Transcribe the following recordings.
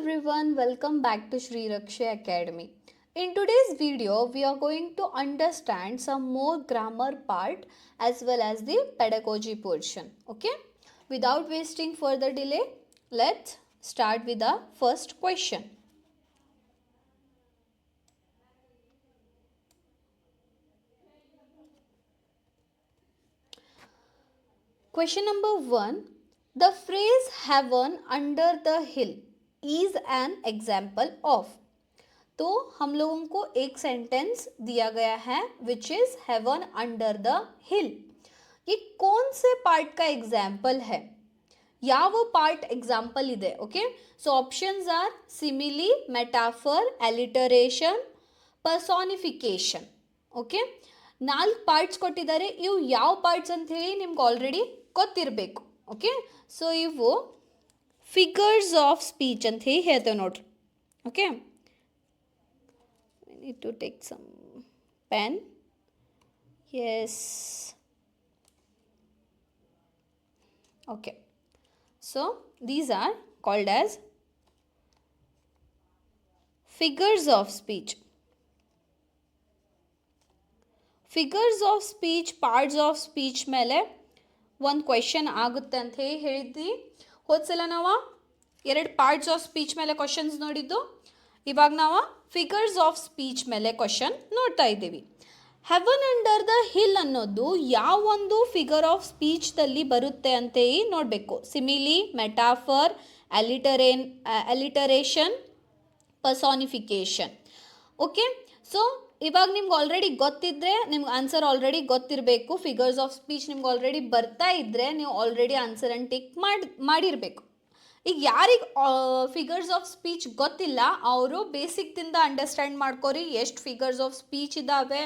everyone, welcome back to Shri Raksha Academy. In today's video, we are going to understand some more grammar part as well as the pedagogy portion. Okay? Without wasting further delay, let's start with the first question. Question number 1. The phrase heaven under the hill is an example of. तो हम लोगों को एक sentence दिया गया है which is heaven under the hill. ये कौन से पार्ट का एग्जाम्पल है? ಯಾವ ಪಾರ್ಟ್ ಎಕ್ಸಾಂಪಲ್ ಇದೆ? Okay, so options are simile, metaphor, alliteration, personification. Okay, 4 parts ಕೊಟ್ಟಿದ್ದಾರೆ. ಇವು ಯಾವ ಪಾರ್ಟ್ಸ್ ಅಂತ ಹೇಳಿ ನಿಮ್ಗೆ ಆಲ್ರೆಡಿ ಗೊತ್ತಿರಬೇಕು. ಓಕೆ, ಸೊ ಇವು ಫಿಗರ್ಸ್ ಆಫ್ ಸ್ಪೀಚ್ ಅಂತ ಹೇಳಿ ಹೇಳ್ತೇವೆ ನೋಡ್ರಿ. Okay, need to take some pen. Yes. Okay, so these are called as figures of speech. Figures of speech, parts of speech ಮೇಲೆ ಒಂದು ಕ್ವೆಶನ್ ಆಗುತ್ತೆ ಅಂತ ಹೇಳಿದ್ವಿ. ಹೋದ್ಸಲ ನಾವು 2 ಪಾರ್ಟ್ಸ್ ಆಫ್ ಸ್ಪೀಚ್ ಮೇಲೆ ಕ್ವಶನ್ಸ್ ನೋಡಿದ್ದು. ಇವಾಗ ನಾವು ಫಿಗರ್ಸ್ ಆಫ್ ಸ್ಪೀಚ್ ಮೇಲೆ ಕ್ವಶನ್ ನೋಡ್ತಾ ಇದ್ದೀವಿ. ಹೆವನ್ ಅಂಡರ್ ದ ಹಿಲ್ ಅನ್ನೋದು ಯಾವೊಂದು ಫಿಗರ್ ಆಫ್ ಸ್ಪೀಚ್ದಲ್ಲಿ ಬರುತ್ತೆ ಅಂತ ನೋಡಬೇಕು. Simile, metaphor, alliteration, personification. Okay, so ಇವಾಗ ನಿಮ್ಗೆ ಆಲ್ರೆಡಿ ಗೊತ್ತಿದ್ದರೆ ನಿಮ್ಗೆ ಆನ್ಸರ್ ಆಲ್ರೆಡಿ ಗೊತ್ತಿರಬೇಕು. ಫಿಗರ್ಸ್ ಆಫ್ ಸ್ಪೀಚ್ ನಿಮ್ಗೆ ಆಲ್ರೆಡಿ ಬರ್ತಾ ಇದ್ದರೆ ನೀವು ಆಲ್ರೆಡಿ ಆನ್ಸರನ್ನು ಟಿಕ್ ಮಾಡಿರಬೇಕು. ಈಗ ಯಾರಿಗೆ ಫಿಗರ್ಸ್ ಆಫ್ ಸ್ಪೀಚ್ ಗೊತ್ತಿಲ್ಲ ಅವರು ಬೇಸಿಕ್ದಿಂದ ಅಂಡರ್ಸ್ಟ್ಯಾಂಡ್ ಮಾಡ್ಕೊರಿ ಎಷ್ಟು ಫಿಗರ್ಸ್ ಆಫ್ ಸ್ಪೀಚ್ ಇದ್ದಾವೆ,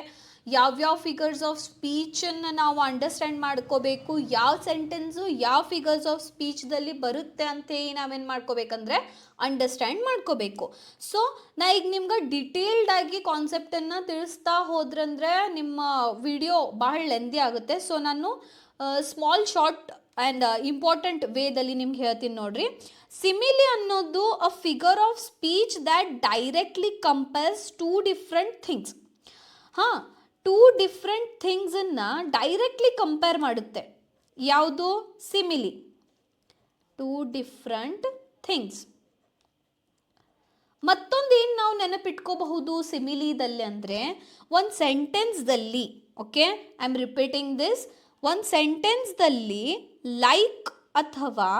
ಯಾವ್ಯಾವ ಫಿಗರ್ಸ್ ಆಫ್ ಸ್ಪೀಚನ್ನು ನಾವು ಅಂಡರ್ಸ್ಟ್ಯಾಂಡ್ ಮಾಡ್ಕೋಬೇಕು, ಯಾವ ಸೆಂಟೆನ್ಸು ಯಾವ ಫಿಗರ್ಸ್ ಆಫ್ ಸ್ಪೀಚ್ದಲ್ಲಿ ಬರುತ್ತೆ ಅಂತೇಳಿ ನಾವೇನು ಮಾಡ್ಕೋಬೇಕಂದ್ರೆ ಅಂಡರ್ಸ್ಟ್ಯಾಂಡ್ ಮಾಡ್ಕೋಬೇಕು. ಸೊ ನಾ ಈಗ ನಿಮ್ಗೆ ಡಿಟೇಲ್ಡಾಗಿ ಕಾನ್ಸೆಪ್ಟನ್ನು ತಿಳಿಸ್ತಾ ಹೋದ್ರಂದ್ರೆ ನಿಮ್ಮ ವಿಡಿಯೋ ಬಹಳ ಲೆಂದಿ ಆಗುತ್ತೆ. ಸೊ ನಾನು ಸ್ಮಾಲ್ ಶಾರ್ಟ್ ಆ್ಯಂಡ್ ಇಂಪಾರ್ಟೆಂಟ್ ವೇದಲ್ಲಿ ನಿಮ್ಗೆ ಹೇಳ್ತೀನಿ ನೋಡ್ರಿ. ಸಿಮಿಲಿ ಅನ್ನೋದು a figure of speech that directly compares 2 different things. ಹಾಂ, 2 ಡಿಫ್ರೆಂಟ್ ಥಿಂಗ್ಸನ್ನು ಡೈರೆಕ್ಟ್ಲಿ ಕಂಪೇರ್ ಮಾಡುತ್ತೆ. ಯಾವುದು? ಸಿಮಿಲಿ. 2 different things. ಮತ್ತೊಂದು ಏನು ನಾವು ನೆನಪಿಟ್ಕೋಬಹುದು ಸಿಮಿಲಿದಲ್ಲಿ ಅಂದರೆ ಒಂದು ಸೆಂಟೆನ್ಸ್ದಲ್ಲಿ, okay, I am repeating this, ಒಂದು ಸೆಂಟೆನ್ಸ್ದಲ್ಲಿ ಲೈಕ್ ಅಥವಾ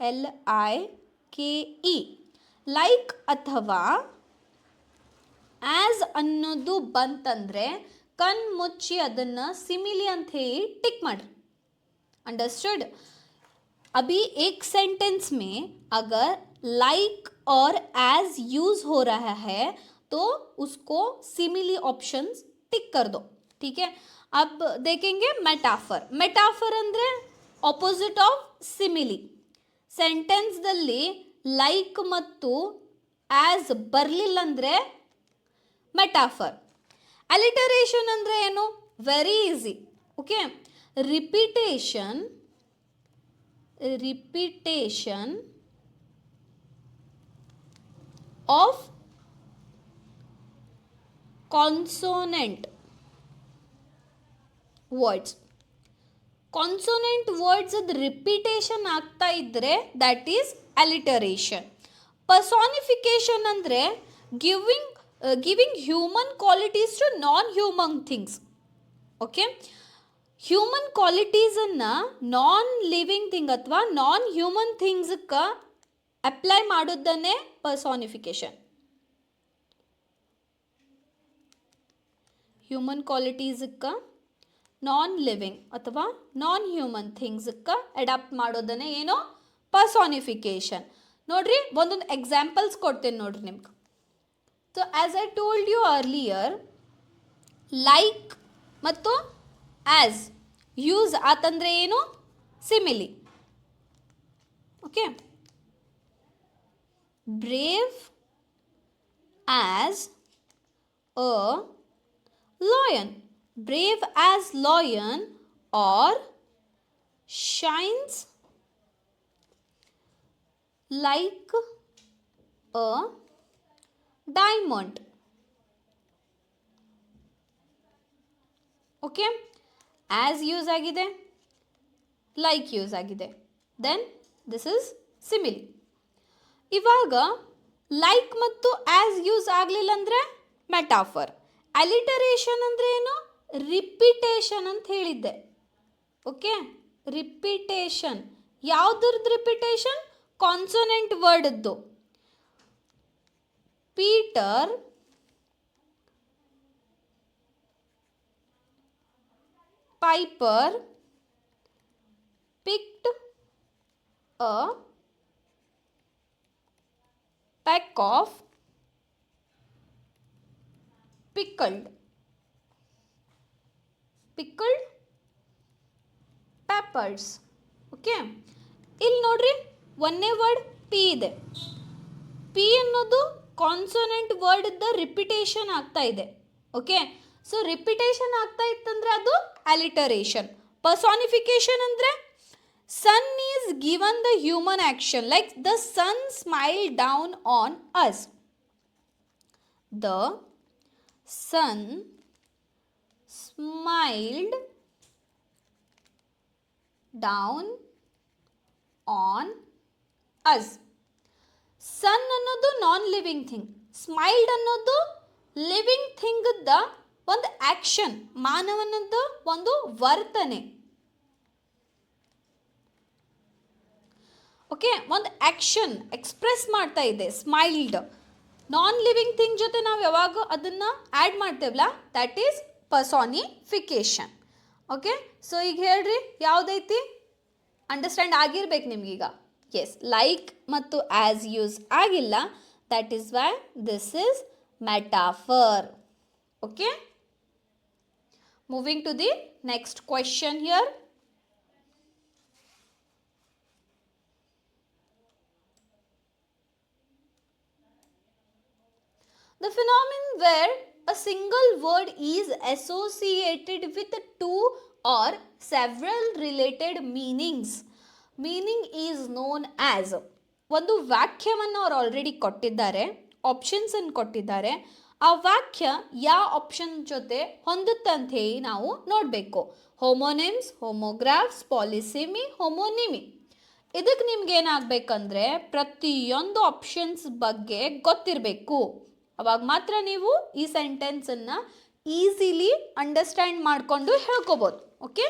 LIKE ಲೈಕ್ ಅಥವಾ ಆ್ಯಸ್ ಅನ್ನೋದು ಬಂತಂದರೆ ಕಣ್ಮುಚ್ಚಿ ಅದನ್ನು ಸಿಮಿಲಿ ಅಂತ ಹೇಳಿ ಟಿಕ್ ಮಾಡ್ರಿ. अंडरस्टूड? अभी एक सेंटेंस में अगर लाइक और एज यूज हो रहा है तो उसको सिमिली ऑप्शंस टिक कर दो. ठीक है, अब देखेंगे मेटाफर. मेटाफर ಅಂದ್ರೆ ಆಪೋಸಿಟ್ ಆಫ್ ಸಿಮಿಲಿ. ಸೆಂಟೆನ್ಸ್ದಲ್ಲಿ ಲೈಕ್ ಮತ್ತು ಆ್ಯಸ್ ಬರಲಿಲ್ಲ ಅಂದರೆ ಮೆಟಾಫರ್. ಅಲಿಟರೇಷನ್ ಅಂದರೆ ಏನು? Very easy. Okay, repetition of consonant words. Consonant words ಅದು ರಿಪಿಟೇಷನ್ ಆಗ್ತಾ ಇದ್ದರೆ ದ್ಯಾಟ್ ಈಸ್ ಅಲಿಟರೇಷನ್. ಪರ್ಸಾನಿಫಿಕೇಶನ್ ಅಂದರೆ giving human qualities to non human things. Okay, human ಕ್ವಾಲಿಟೀಸನ್ನು ನಾನ್ ಲಿವಿಂಗ್ ಥಿಂಗ್ ಅಥವಾ ನಾನ್ ಹ್ಯೂಮನ್ ಥಿಂಗ್ಸ್ಗೆ ಅಪ್ಲೈ ಮಾಡೋದನ್ನೇ ಪರ್ಸಾನಿಫಿಕೇಶನ್. ಹ್ಯೂಮನ್ ಕ್ವಾಲಿಟೀಸ್ಗೆ non living ಅಥವಾ ನಾನ್ ಹ್ಯೂಮನ್ ಥಿಂಗ್ಸ್ಗೆ ಅಡಾಪ್ಟ್ ಮಾಡೋದನ್ನೇ ಏನೋ ಪರ್ಸಾನಿಫಿಕೇಶನ್. ನೋಡ್ರಿ, ಒಂದೊಂದು ಎಕ್ಸಾಂಪಲ್ಸ್ ಕೊಡ್ತೇನೆ ನೋಡ್ರಿ ನಿಮ್ಗೆ. So as I told you earlier, like ಮತ್ತು ಆ್ಯಸ್ ಯೂಸ್ ಆತಂದರೆ ಏನು? Simile. Okay, brave as a lion. Brave as lion or shines like a diamond. Okay, as use ಆಗಿದೆ, ಲೈಕ್ ಯೂಸ್ ಆಗಿದೆ, ದೆನ್ ದಿಸ್ ಇಸ್ ಸಿಮಿಲಿ. ಇವಾಗ like ಮತ್ತು as use ಆಗಲಿಲ್ಲ ಅಂದರೆ metaphor. Alliteration ಅಂದರೆ ಏನು? ರಿಪಿಟೇಷನ್ ಅಂತ ಹೇಳಿದ್ದೆ. Okay, repetition. ಯಾವುದ್ರದ್ದು ರಿಪಿಟೇಷನ್? ಕಾನ್ಸೋನೆಂಟ್ ವರ್ಡದ್ದು. Peter Piper picked a peck of pickled peppers. Okay, ಇಲ್ಲಿ ನೋಡ್ರಿ, ಒಂದೇ ವರ್ಡ್ ಪಿ ಇದೆ. ಪಿ ಅನ್ನೋದು ಕಾನ್ಸೋನೆಂಟ್ ವರ್ಡ್ ರಿಪಿಟೇಷನ್ ಆಗ್ತಾ ಇದೆ. ಓಕೆ, ಸೊ ರಿಪಿಟೇಷನ್ ಆಗ್ತಾ ಇತ್ತಂದ್ರೆ ಅದು ಅಲಿಟರೇಷನ್. ಪರ್ಸಾನಿಫಿಕೇಶನ್ ಅಂದರೆ sun is given the human action, like the sun smile down on us. The sun smiled down on us. Sun ಅನ್ನೋದು non living thing, smiled ಅನ್ನೋದು living ಥಿಂಗ್ದ ಒಂದು ಆಕ್ಷನ್, ಮಾನವನದ ಒಂದು ವರ್ತನೆ. ಓಕೆ, ಒಂದು ಆಕ್ಷನ್ ಎಕ್ಸ್ಪ್ರೆಸ್ ಮಾಡ್ತಾ ಇದೆ ಸ್ಮೈಲ್ಡ್. ನಾನ್ ಲಿವಿಂಗ್ ಥಿಂಗ್ ಜೊತೆ ನಾವು ಯಾವಾಗ ಅದನ್ನು ಆ್ಯಡ್ ಮಾಡ್ತೇವಲ್ಲ, that is personification. Okay, so ಈಗ ಹೇಳ್ರಿ, ಯಾವುದೈತಿ? ಅಂಡರ್ಸ್ಟ್ಯಾಂಡ್ ಆಗಿರ್ಬೇಕು ನಿಮ್ಗೀಗ. ಎಸ್, ಲೈಕ್ ಮತ್ತು ಆ್ಯಸ್ ಯೂಸ್ ಆಗಿಲ್ಲ, that is why this is metaphor. Okay, moving to the next question here. The phenomenon where a single word is associated with two or several related meanings. Meaning is known as. ಒಂದು ವಾಕ್ಯವನ್ನು ಅವರು already ಕೊಟ್ಟಿದ್ದಾರೆ, options ಅನ್ನು ಕೊಟ್ಟಿದ್ದಾರೆ. ಆ ವಾಕ್ಯ ಯಾವ option ಜೊತೆ ಹೊಂದುತ್ತೆ ಅಂತ ಹೇಳಿ ನಾವು ನೋಡಬೇಕು. Homonyms, homographs, polysemy, homonymy. ಇದಕ್ಕೆ ನಿಮ್ಗೆ ಏನಾಗಬೇಕಂದ್ರೆ ಪ್ರತಿಯೊಂದು ಆಪ್ಷನ್ಸ್ ಬಗ್ಗೆ ಗೊತ್ತಿರಬೇಕು. ಅವಾಗ ಮಾತ್ರ ನೀವು ಈ ಸೆಂಟೆನ್ಸನ್ನು ಈಸಿಲಿ ಅಂಡರ್ಸ್ಟ್ಯಾಂಡ್ ಮಾಡಿಕೊಂಡು ಹೇಳ್ಕೋಬೋದು. ಓಕೆ,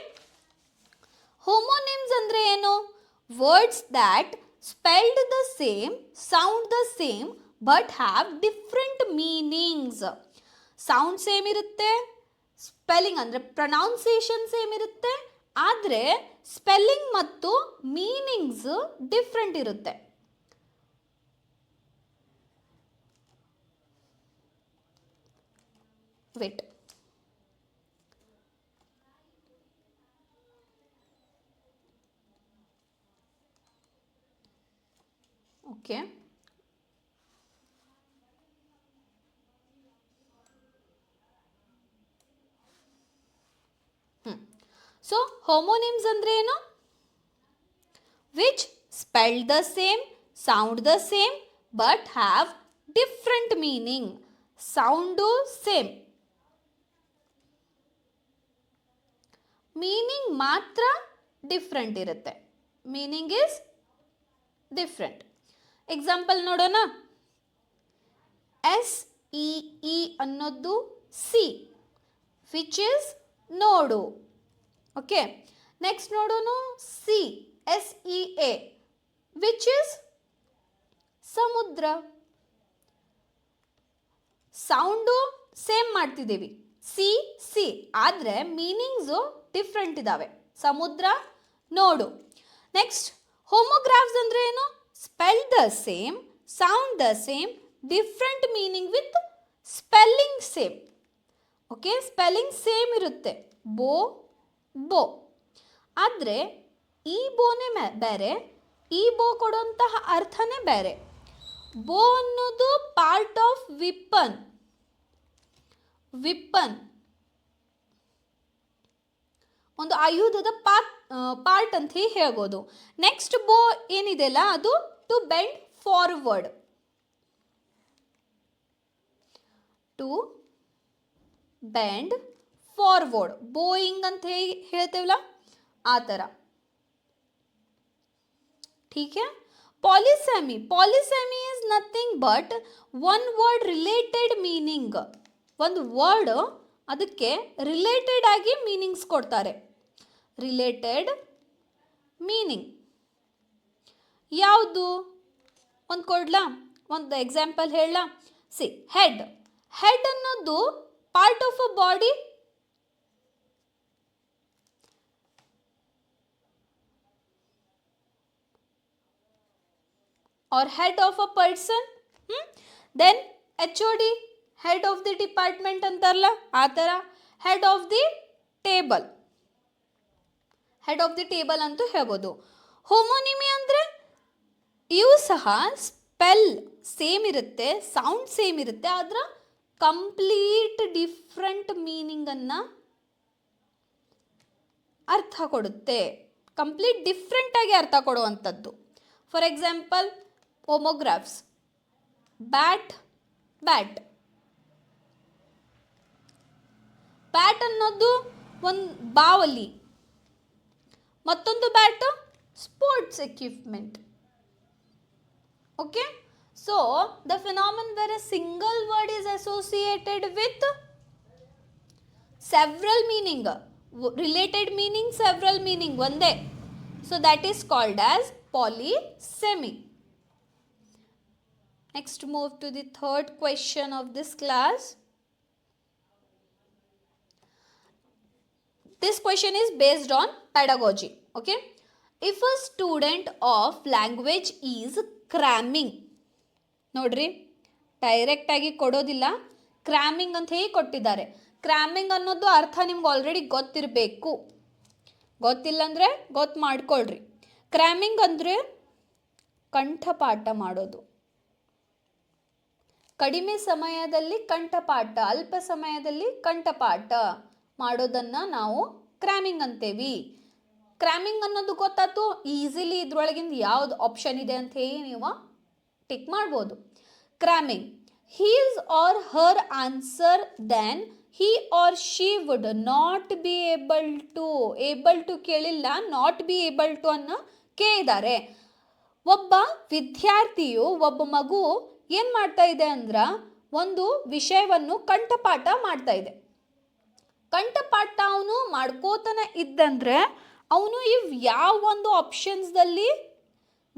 ಹೋಮೋನಿಮ್ಸ್ ಅಂದರೆ ಏನು? Words that spelled the same, sound the same, but have different meanings. Sound same ಇರುತ್ತೆ, ಸ್ಪೆಲ್ಲಿಂಗ್ ಅಂದರೆ ಪ್ರೊನೌನ್ಸಿಯೇಷನ್ ಸೇಮ್ ಇರುತ್ತೆ, ಆದರೆ ಸ್ಪೆಲ್ಲಿಂಗ್ ಮತ್ತು ಮೀನಿಂಗ್ಸ್ ಡಿಫ್ರೆಂಟ್ ಇರುತ್ತೆ. ವೇಟ್, ಓಕೆ, ಸೊ ಹೋಮೋನಿಮ್ಸ್ ಅಂದ್ರೆ ಏನು? Which spelled the same, sound the same, but have different meaning. Sound same, meaning ಮಾತ್ರ different ಇರುತ್ತೆ. Meaning is different. ಎಕ್ಸಾಂಪಲ್ ನೋಡೋಣ. SEE ಅನ್ನೋದು ಸಿ, ವಿಚ್ ಇಸ್ ನೋಡು. ಓಕೆ, ನೆಕ್ಸ್ಟ್ ನೋಡೋಣ. SEA which is ಸಮುದ್ರ. Sound same ಮಾಡ್ತಿದ್ದೀವಿ, ಸಿ, ಆದರೆ meanings different ಇದ್ದಾವೆ. ಸಮುದ್ರ, ನೋಡು. ನೆಕ್ಸ್ಟ್ ಹೋಮೋಗ್ರಾಫ್ಸ್ ಅಂದರೆ ಏನು? Spell the same, sound the same, different meaning with spelling same. Okay, spelling same ಇರುತ್ತೆ. ಬೋ, ಆದರೆ ಈ ಬೋನೇ ಬೇರೆ, ಈ ಬೋ ಕೊಡುವಂತಹ ಅರ್ಥನೇ ಬೇರೆ. ಬೋ ಅನ್ನೋದು ಪಾರ್ಟ್ ಆಫ್ ವಿಪ್ಪನ್, ಒಂದು ಆಯುಧದ ಪಾರ್ಟ್ ಅಂತ ಹೇಳ್ಬೋದು. ನೆಕ್ಸ್ಟ್ ಬೋ ಏನಿದೆಯಲ್ಲ ಅದು to bend forward. To bend forward, bowing ಅಂತ ಹೇಳ್ತೇವಲ್ಲ ಆ ಥರ. ठीक है. Polysemy. Polysemy is nothing but one word related meaning. ಒಂದು ವರ್ಡ್ ಅದಕ್ಕೆ ರಿಲೇಟೆಡ್ ಆಗಿ ಮೀನಿಂಗ್ಸ್ ಕೊಡ್ತಾರೆ. ರಿಲೇಟೆಡ್ ಮೀನಿಂಗ್ ಯಾವುದು ಒಂದು ಕೊಡ್ಲಾ, ಒಂದು ಎಕ್ಸಾಂಪಲ್ ಹೇಳಲಾ? See, head. ಹೆಡ್ ಅನ್ನೋದು part of a body. or head of a person. Then HOD, head of the department ಅಂತಾರಲ್ಲ ಆ ಥರ. head of the table, head of the table ಅಂತೂ ಹೇಳ್ಬೋದು. ಹೋಮೋನಿಮಿ ಅಂದರೆ ಇವು ಸಹ ಸ್ಪೆಲ್ ಸೇಮ್ ಇರುತ್ತೆ, ಸೌಂಡ್ ಸೇಮ್ ಇರುತ್ತೆ, ಅದರ ಕಂಪ್ಲೀಟ್ ಡಿಫ್ರೆಂಟ್ ಮೀನಿಂಗನ್ನು ಅರ್ಥ ಕೊಡುತ್ತೆ. ಕಂಪ್ಲೀಟ್ ಡಿಫ್ರೆಂಟಾಗಿ ಅರ್ಥ ಕೊಡುವಂಥದ್ದು. For example, homographs. Bat, bat. Bat ಅನ್ನೋದು ಒಂದು ಬಾವಲಿ, ಮತ್ತೊಂದು bat sports equipment. Okay, so the phenomenon where a single word is associated with several meaning, related meaning, several meaning ಒಂದೇ. So that is called as polysemy. Next, move to the third question of this class. This question is based on pedagogy. Okay, if a student of language is cramming, ನೋಡ್ರಿ direct ಆಗಿ ಕೊಡೋದಿಲ್ಲ, ಕ್ರಾಮಿಂಗ್ ಅಂತ ಹೇಳಿ ಕೊಟ್ಟಿದ್ದಾರೆ. ಕ್ರಾಮಿಂಗ್ ಅನ್ನೋದು ಅರ್ಥ ನಿಮ್ಗೆ ಆಲ್ರೆಡಿ ಗೊತ್ತಿರಬೇಕು. ಗೊತ್ತಿಲ್ಲ ಅಂದರೆ ಗೊತ್ತು ಮಾಡ್ಕೊಳ್ರಿ. ಕ್ರಾಮಿಂಗ್ ಅಂದರೆ ಕಂಠಪಾಠ ಮಾಡೋದು. ಕಡಿಮೆ ಸಮಯದಲ್ಲಿ ಕಂಠಪಾಠ, ಅಲ್ಪ ಸಮಯದಲ್ಲಿ ಕಂಠಪಾಠ ಮಾಡೋದನ್ನು ನಾವು ಕ್ರಾಮಿಂಗ್ ಅಂತೇವಿ. ಕ್ರಾಮಿಂಗ್ ಅನ್ನೋದು ಗೊತ್ತಾಯ್ತು. ಈಸಿಲಿ ಇದ್ರೊಳಗಿಂದ ಯಾವ್ದು ಆಪ್ಷನ್ ಇದೆ ಅಂತ ಹೇಳಿ ನೀವು ಟಿಕ್ ಮಾಡ್ಬೋದು. ಕ್ರಾಮಿಂಗ್, his or her answer, then he or she would not be able to. able to ಕೇಳಿಲ್ಲ, ನಾಟ್ ಬಿ ಏಬಲ್ ಟು ಅನ್ನು ಕೇಳಿದ್ದಾರೆ. ಒಬ್ಬ ವಿದ್ಯಾರ್ಥಿಯು, ಒಬ್ಬ ಮಗು ಏನು ಮಾಡ್ತಾ ಇದೆ ಅಂದ್ರೆ ಒಂದು ವಿಷಯವನ್ನು ಕಂಠಪಾಠ ಮಾಡ್ತಾ ಇದೆ. ಕಂಠಪಾಠ ಅವನು ಮಾಡ್ಕೋತಾನೆ ಇದ್ದಂದ್ರೆ ಅವನು ಯಾವ ಒಂದು ಆಪ್ಷನ್ಸ್ದಲ್ಲಿ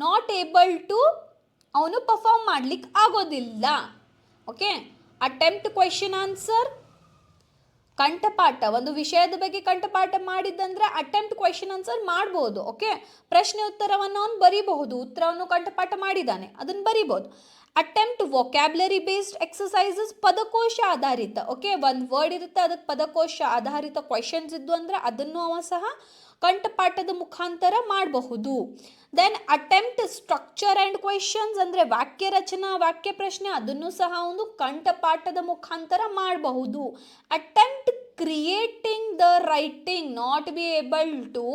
ನಾಟ್ ಏಬಲ್ ಟು ಅವನು ಪರ್ಫಾರ್ಮ್ ಮಾಡ್ಲಿಕ್ಕೆ ಆಗೋದಿಲ್ಲ. ಓಕೆ, ಅಟೆಂಪ್ಟ್ ಕ್ವೆಶ್ಚನ್ ಆನ್ಸರ್, ಕಂಠಪಾಠ ಒಂದು ವಿಷಯದ ಬಗ್ಗೆ ಕಂಠಪಾಠ ಮಾಡಿದ್ದಂದ್ರೆ ಅಟೆಂಪ್ಟ್ ಕ್ವೆಶ್ಚನ್ ಆನ್ಸರ್ ಮಾಡ್ಬೋದು. ಓಕೆ, ಪ್ರಶ್ನೆ ಉತ್ತರವನ್ನು ಅವನು ಬರೀಬಹುದು, ಉತ್ತರವನ್ನು ಕಂಠಪಾಠ ಮಾಡಿದ್ದಾನೆ ಅದನ್ನು ಬರೀಬಹುದು. ಅಟೆಂಪ್ಟ್ ವೊಕ್ಯಾಬ್ಲರಿ ಬೇಸ್ಡ್ ಎಕ್ಸಸೈಸಸ್, ಪದಕೋಶ ಆಧಾರಿತ. ಓಕೆ, ಒಂದು ವರ್ಡ್ ಇರುತ್ತೆ, ಅದಕ್ಕೆ ಪದಕೋಶ ಆಧಾರಿತ ಕ್ವೆಶನ್ಸ್ ಇದ್ದು ಅಂದರೆ ಅದನ್ನು ಅವ ಸಹ ಕಂಠಪಾಠದ ಮುಖಾಂತರ ಮಾಡಬಹುದು. Then attempt structure and questions ಅಂದರೆ ವಾಕ್ಯ ರಚನಾ, ವಾಕ್ಯ ಪ್ರಶ್ನೆ, ಅದನ್ನು ಸಹ ಒಂದು ಕಂಠಪಾಠದ ಮುಖಾಂತರ ಮಾಡಬಹುದು. Attempt creating the writing, not be able to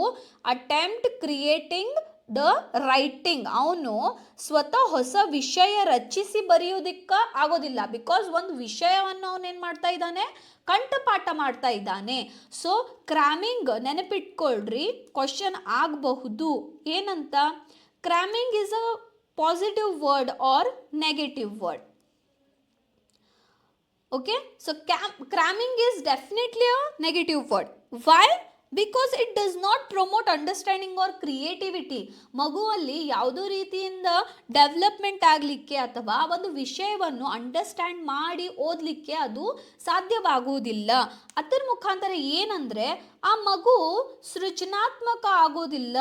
attempt creating the writing, ಅವನು ಸ್ವತಃ ಹೊಸ ವಿಷಯ ರಚಿಸಿ ಬರೆಯೋದಕ್ಕೆ ಆಗೋದಿಲ್ಲ. ಬಿಕಾಸ್ ಒಂದು ವಿಷಯವನ್ನು ಅವನೇನು ಮಾಡ್ತಾ ಇದ್ದಾನೆ, ಕಂಠಪಾಠ ಮಾಡ್ತಾ ಇದ್ದಾನೆ. ಸೊ ಕ್ರಾಮಿಂಗ್ ನೆನಪಿಟ್ಕೊಳ್ರಿ, ಕ್ವಶನ್ ಆಗಬಹುದು. ಏನಂತ, cramming is a positive word or negative word. Okay, so cramming is definitely a negative word. Why? Because it does not promote understanding or creativity. ಮಗುವಲ್ಲಿ ಯಾವುದೋ ರೀತಿಯಿಂದ ಡೆವಲಪ್ಮೆಂಟ್ ಆಗಲಿಕ್ಕೆ ಅಥವಾ ಒಂದು ವಿಷಯವನ್ನು ಅಂಡರ್ಸ್ಟ್ಯಾಂಡ್ ಮಾಡಿ ಓದಲಿಕ್ಕೆ ಅದು ಸಾಧ್ಯವಾಗುವುದಿಲ್ಲ. ಅದರ ಮುಖಾಂತರ ಏನಂದರೆ ಆ ಮಗು ಸೃಜನಾತ್ಮಕ ಆಗೋದಿಲ್ಲ,